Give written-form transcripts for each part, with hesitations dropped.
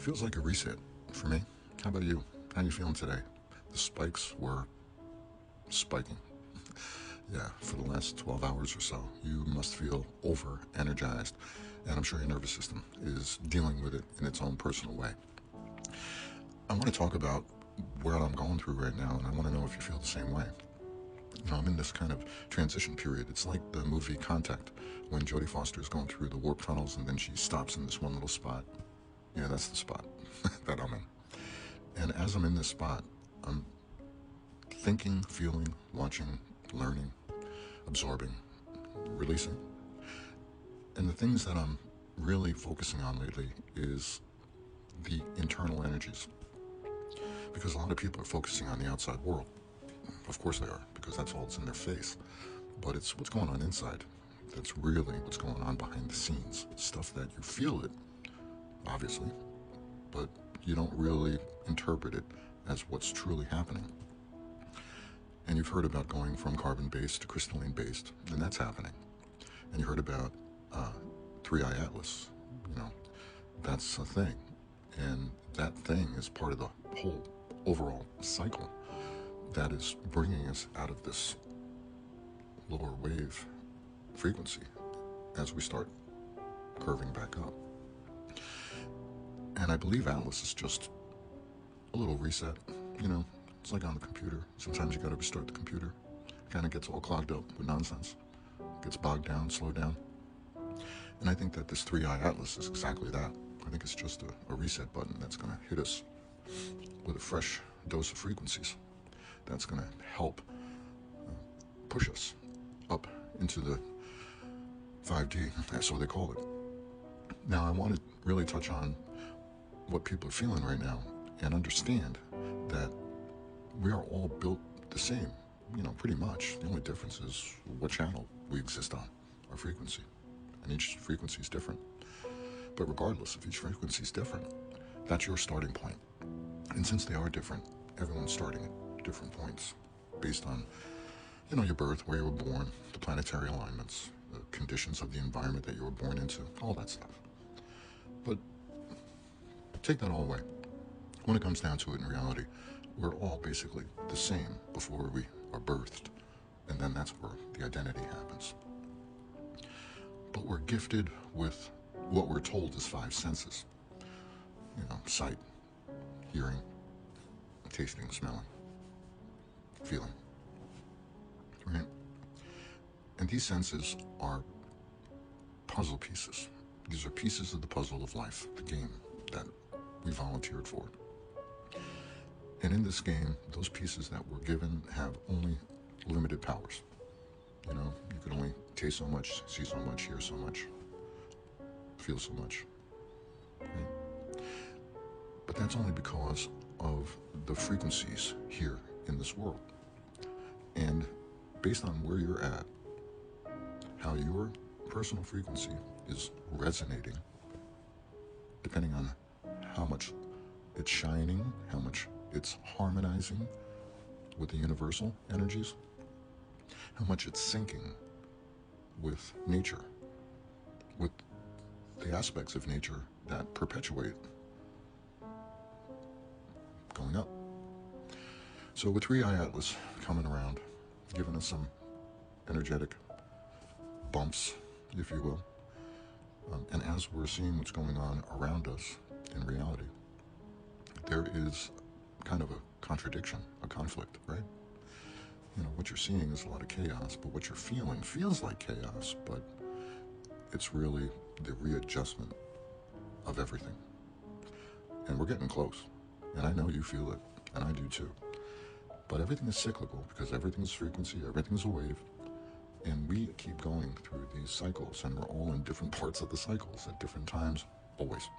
feels like a reset for me. How about you? How you feeling today? The spikes were spiking. Yeah, for the last 12 hours or so, you must feel over energized, and I'm sure your nervous system is dealing with it in its own personal way. I want to talk about what I'm going through right now, and I want to know if you feel the same way. I'm in this kind of transition period. It's like the movie Contact, when Jodie Foster is going through the warp tunnels and then she stops in this one little spot. Yeah, that's the spot that I'm in. And as I'm in this spot, I'm thinking, feeling, watching, learning, absorbing, releasing. And the things that I'm really focusing on lately is the internal energies. Because a lot of people are focusing on the outside world. Of course they are, because that's all that's in their face. But it's what's going on inside. That's really what's going on behind the scenes. Stuff that you feel it, obviously, but you don't really interpret it as what's truly happening. And you've heard about going from carbon-based to crystalline-based, and that's happening. And you heard about 3-eye atlas. That's a thing. And that thing is part of the whole overall cycle that is bringing us out of this lower wave frequency as we start curving back up. And I believe Atlas is just a little reset. It's like on the computer. Sometimes you got to restart the computer. It kind of gets all clogged up with nonsense. Gets bogged down, slowed down. And I think that this 3-eye atlas is exactly that. I think it's just a reset button that's going to hit us with a fresh dose of frequencies. That's going to help push us up into the 5D, that's what they call it. Now, I want to really touch on what people are feeling right now and understand that we are all built the same, pretty much. The only difference is what channel we exist on, our frequency. And each frequency is different. But regardless, if each frequency is different, that's your starting point. And since they are different, everyone's starting at different points based on, your birth, where you were born, the planetary alignments, the conditions of the environment that you were born into, all that stuff. But take that all away. When it comes down to it in reality, we're all basically the same before we are birthed. And then that's where the identity happens. But we're gifted with what we're told is 5 senses. Sight, hearing, tasting, smelling, feeling, right? And these senses are puzzle pieces. These are pieces of the puzzle of life, the game that we volunteered for. And in this game, those pieces that we're given have only limited powers. You can only taste so much, see so much, hear so much, feel so much, right? But that's only because of the frequencies here in this world. And based on where you're at, how your personal frequency is resonating, depending on how much it's shining, how much it's harmonizing with the universal energies, how much it's syncing with nature, with the aspects of nature that perpetuate going up. So with 3-eye atlas coming around, giving us some energetic bumps, if you will, and as we're seeing what's going on around us in reality, there is kind of a contradiction, a conflict, right? What you're seeing is a lot of chaos, but what you're feeling feels like chaos, but it's really the readjustment of everything. And we're getting close, and I know you feel it, and I do too. But everything is cyclical, because everything is frequency, everything is a wave, and we keep going through these cycles, and we're all in different parts of the cycles at different times, always.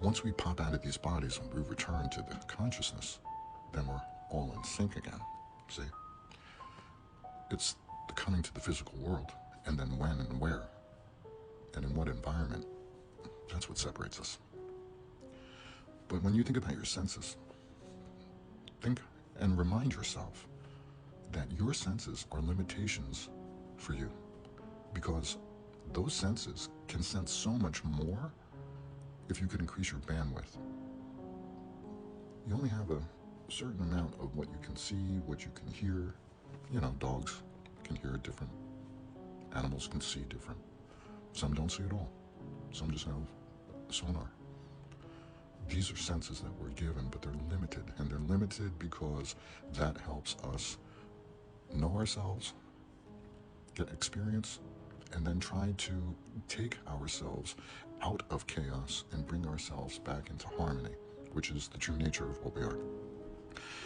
Once we pop out of these bodies and we return to the consciousness, then we're all in sync again. See? It's the coming to the physical world, and then when and where, and in what environment. That's what separates us. But when you think about your senses, think and remind yourself that your senses are limitations for you, because those senses can sense so much more if you could increase your bandwidth, you only have a certain amount of what you can see, what you can hear. You know, dogs can hear different, animals can see different. Some don't see at all. Some just have sonar. These are senses that we're given, but they're limited. And they're limited because that helps us know ourselves, get experience, and then try to take ourselves out of chaos and bring ourselves back into harmony, which is the true nature of what we are.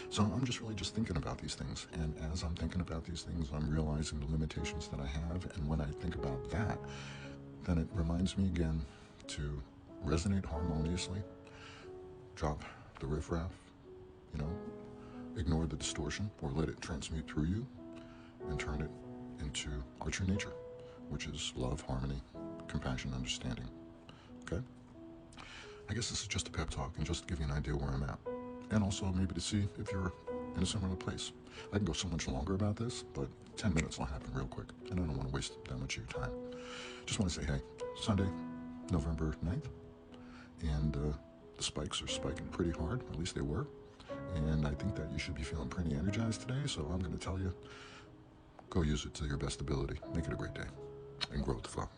So I'm just really just thinking about these things. And as I'm thinking about these things, I'm realizing the limitations that I have. And when I think about that, then it reminds me again to resonate harmoniously, drop the riffraff, you know, ignore the distortion or let it transmute through you and turn it into our true nature, which is love, harmony, compassion, understanding. Okay? I guess this is just a pep talk and just to give you an idea where I'm at. And also maybe to see if you're in a similar place. I can go so much longer about this, but 10 minutes will happen real quick, and I don't want to waste that much of your time. Just want to say, hey, Sunday, November 9th, and the spikes are spiking pretty hard, at least they were, and I think that you should be feeling pretty energized today, so I'm going to tell you, go use it to your best ability. Make it a great day, and grow with the flow.